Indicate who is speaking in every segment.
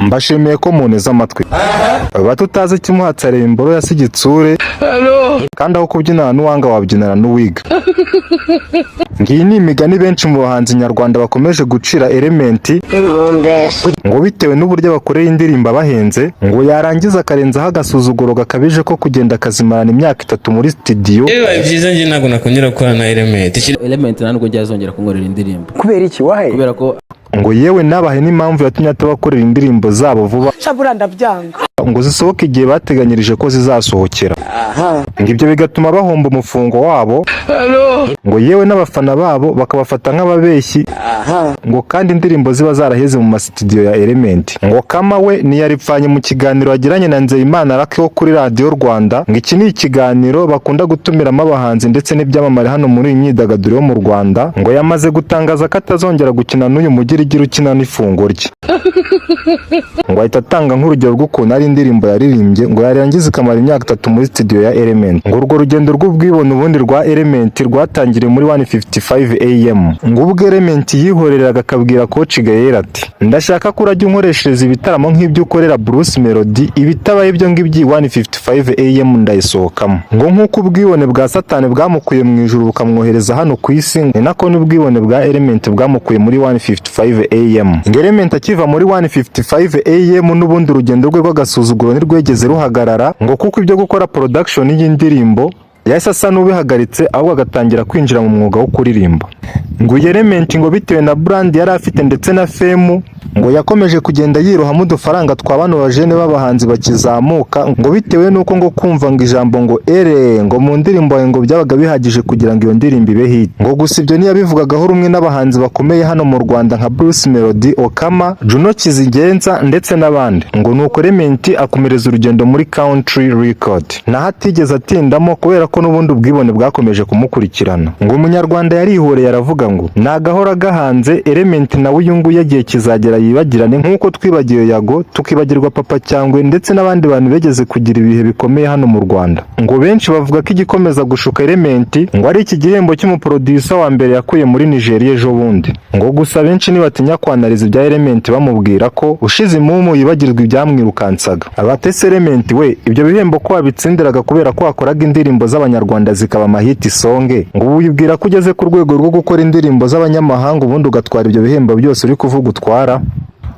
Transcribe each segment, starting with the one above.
Speaker 1: mbashimiye ko muneza amatwi. Batutazi kimuhatsa areba imboro yasigitsure kandi aho kubyinana n'uwanga wabyinana n'uwiga. Ngiyi ni imigani benshi mu bahanzi nyarwanda bakomeje gucira Element ngo bitewe n'uburyo bakoreye indirimbo abahenze, ngo yarangiza akarenzaho agasuzuguro gakabije ko kugenda akazimarana imyaka 3 muri studio.
Speaker 2: Byiza nje ntabwo nakongera gukorana na Element
Speaker 3: ntabwo byazongera kunkorera indirimbo.
Speaker 4: Kubera iki wahe?
Speaker 3: Kubera ko
Speaker 1: ngo yewe nabahe n'impamvu yatumye atabakorera indirimbo zabo vuba
Speaker 4: Shabura ndabyanga
Speaker 1: ngo zisohoke igihe bateganyirije ko zizasohokera. Ngo ibyo bigatuma bahomba umufungo wabo. Ngo yewe n'abafana babo bakabafata nk'ababeshyi. Ngo kandi indirimbo ziba zaraheze mu studio ya Element. Ngo Kama we niyaripfanye mu kiganiro agiranye na Nzeyimana Lucky wo kuri Radio Rwanda. Ngo iki ni ikiganiro bakunda gutumiramo abahanzi ndetse n'ibyamamare hano muri imyidagaduro yo mu Rwanda. Ngo yamaze gutangaza ko atazongera gukina n'uyu mugirigira ukina n'ifungo rye. Ngo ahita atanga nk'urugero rw'ukuntu ari indirimbo yaririmbye ngo yarangiza ikamara imyaka 3 muri studio ya Element. Ngo urwo rugendo rw'ubwibone ubundi rwa Element rwatangiriye muri 1:55 AM. Ngo ubwo Element yihoreraga akabwira Coach Gael ati ndashaka ko urajya unkoreshereza ibitaramo nk'ibyo ukorera Bruce Melody, ibitabaye ibyo ngibyi 1:55 AM ndayisohokamo. Ngo nk'uko ubwibone bwa Satani bwamukuye mu ijuru bukamwohereza hano ku isi, ni nako n'ubwibone bwa Element bwamukuye muri 1:55 AM. Ngo Element akiva muri 1:55 AM n'ubundi urugendo rwe rw'agasuzuguro nirwegeze ruhagarara, ngo kuko ibyo gukora production y'indirimbo yahise asa n'ubihagaritse ahubwo agatangira kwinjira mu mwuga wo kuririmba. Ngo Element ngo bitewe na brand yari afite ndetse na fame, ngo yakomeje kugenda yirohamo udufaranga twa bano bajene b'abahanzi bakizamuka, ngo bitewe nuko ngo kumva ngo ijambo ngo ngo mu ndirimbo ngo byabaga bihagije kugira ngo iyo ndirimbo ibe hit. Ngo gusa ibyo ntiyabivugagaho rumwe n'abahanzi bakomeye hano mu Rwanda nka Bruce Melody, Okama, Juno Kizigenza ndetse n'abandi. Ngo nuko Element akomereza urugendo muri Country Record naho atigeze atindamo kubera ko n'ubundi ubwibone bwakomeje kumukurikirana. Ngo umunyarwanda yarihoreye aravuga ngo nagahora gahanze Element nawe uyu nguyu yagiye kizagera yibagirane nk'uko twibagiwe Yago tukibagirwa Papa Cyangwe ndetse n'abandi bantu begeze kugira ibihe bikomeye hano mu Rwanda. Ngo benshi bavuga ko igikomeza gushuka Element ngo ari iki gihembo cy'umuproducer wa mbere yakuye muri Nigeria ejo bundi. Ngo gusa benshi nibatinya kwanariza ibya Element bamubwira ko ushize imumu yibagirwa ibyamwirukansaga. Abatese Element we ibyo bihembo ko wabitsindiraga kubera ko wakoraga indirimbo z'abanyarwanda zikaba amahiti songe. Ngo wibwira ko ugeze ku rwego rwo gukora indirimbo z'abanyamahanga ubundi ugatwara ibyo bihembo byose uri kuvuga utwara.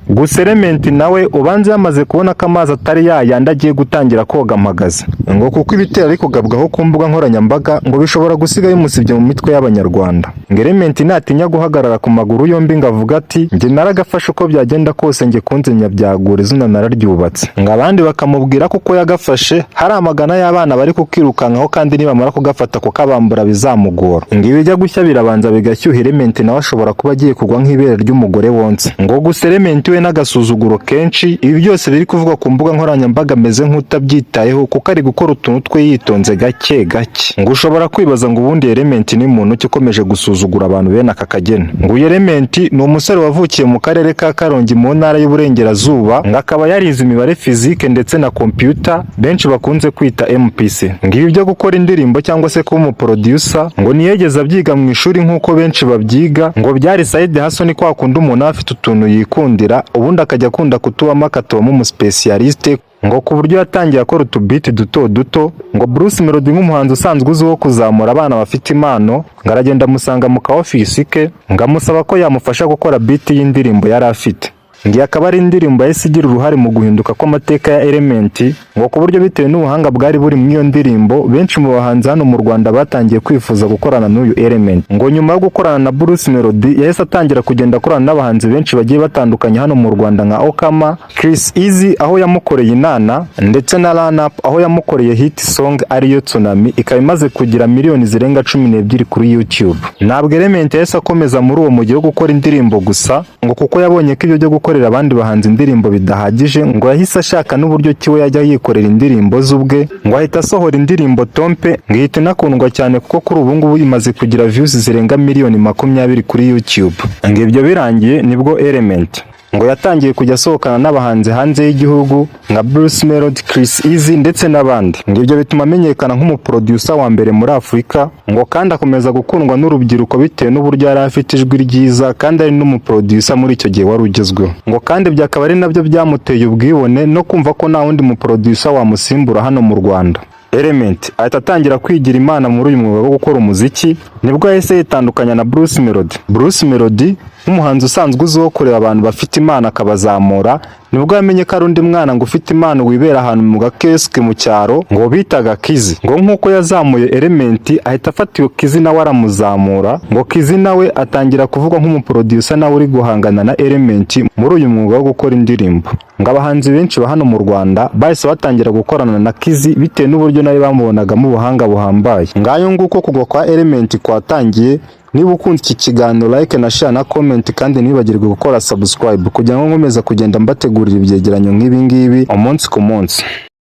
Speaker 1: Gusa Element nawe ubanze yamaze kubona ko amazi atari yayandi agiye gutangira koga amagaza. Ngo kuko ibitero ari kugabwaho ku mbuga nkoranyambaga ngo bishobora gusiga bimusibye mu mitwe y'abanyarwanda. Ngo Element natinya guhagarara ku maguru yombi ngo avuga ati njye naragafashe uko byagenda kose njye kunzinya byagura izina nararyubatse. Ngo abandi bakamubwira ko yagafashe hari amagana y'abana bari kukirukankaho kandi nibamara kugafata ko kabambura bizamugora. Ngo ibijya gushya birabanza bigashyuha Element nawe ashobora kuba agiye kugwa nk'ibere ry'umugore wonse. Ngo gusa Element n'agasuzuguro kenshi ibi byose biri kuvugwa ku mbuga nkoranyambaga ameze nk'utabyitayeho kuko ari gukora utuntu twe yitonze gake gake. Ngo ushobora kwibaza ngo ubundi Element ni muntu ki ukomeje gusuzugura abantu bene aka kageni. Ngo Element ni umusore wavukiye mu karere ka Karongi mu ntara y'Uburengerazuba, ngo akaba yarize imibare physique ndetse na computer benshi bakunze kwita MPC. Ngo ibi byo gukora indirimbo cyangwa se kuba umuproducer ngo niyegeza byiga mu ishuri nk'uko benshi babyiga, ngo byari side hustle ni kwa kundi umuntu afite utuntu yikundira ubundi akajya akunda kutubamo akatubamo umuspecialiste. Ngo ku buryo yatangiye akora utubiti duto duto. Ngo Bruce Melody nk'umuhanzi usanzwe uzwiho kuzamura abana bafite impano, ngo aragenda amusanga mu ka office ke ngo amusaba ko yamufasha gukora beat y'indirimbo yari afite. Ngiye akaba ari indirimbo yahise igira uruhare mu guhinduka kw'amateka ya Element, ngo ku buryo bitewe n'ubuhanga bwari buri mu iyo ndirimbo benshi mu bahanzi hano mu Rwanda batangiye kwifuza gukorana n'uyu Element. Ngo nyuma yo gukorana na Bruce Melody yahise atangira kugenda akorana n'abahanzi benshi bagiye batandukanye hano mu Rwanda nka Okama, Chris Easy aho yamukoreye Inana ndetse na Run Up aho yamukoreye hit song ariyo Tsunami ikaba imaze kugira miliyoni zirenga 12 kuri YouTube. Ntabwo Element yahise akomeza muri uwo mujyi wo gukora indirimbo gusa, ngo kuko yabonye ko ibyo byo gukorera abandi bahanzi indirimbo bidahagije, ngo yahise ashaka n'uburyo kiwe yajya yikorera indirimbo z'ubwe. Ngo ahita asohora indirimbo Tompe ngo ihita inakundwa cyane kuko kuri ubu ngubu imaze kugira views zirenga miliyoni 20 kuri YouTube. Ngo ibyo birangiye nibwo Element ngo yatangiye kujya asohokana n'abahanzi hanze y'igihugu nka Bruce Melody, Chris Easy ndetse n'abandi. Ngo ibyo bituma amenyekana nk'umuproducer wa mbere muri Afurika, ngo kandi akomeza gukundwa n'urubyiruko bitewe n'uburyo yari afite ijwi ryiza kandi ari n'umuproducer muri icyo gihe wari ugezweho. Ngo kandi byakaba ari nabyo byamuteye ubwibone no kumva ko nta wundi muproducer wamusimbura hano mu Rwanda. Element ahita atangira kwigira imana muri uyu mwuga wo gukora umuziki, nibwo yahise yitandukanya na Bruce Melody. Bruce Melody nk'umuhanzi usanzwe uzwiho kureba abantu bafite imana akabazamura, nibwo yamenye ko ari undi mwana ngo ufite impano wibera ahantu mu gakeske mu cyaro ngo bitaga Kizi. Ngo nk'uko yazamuye Element ahita afata iyo Kizi nawe aramuzamura, ngo Kizi nawe atangira kuvuga nk'umuproducer nawe uri guhangana na Element muri uyu mwuga wo gukora indirimbo. Ngo abahanzi benshi ba hano mu Rwanda bahise batangira gukorana na Kizi bitewe n'uburyo nawe bamubonagamo ubuhanga buhambaye. Ngayo nguko kugwa kwa Element kwatangiye. Niba ukunze iki kiganiro like na share na comment kandi ntibagirwe gukora subscribe kugira ngo nkomeza kugenda mbategurira ibyegeranyo nk'ibi ngibi umunsi ku munsi.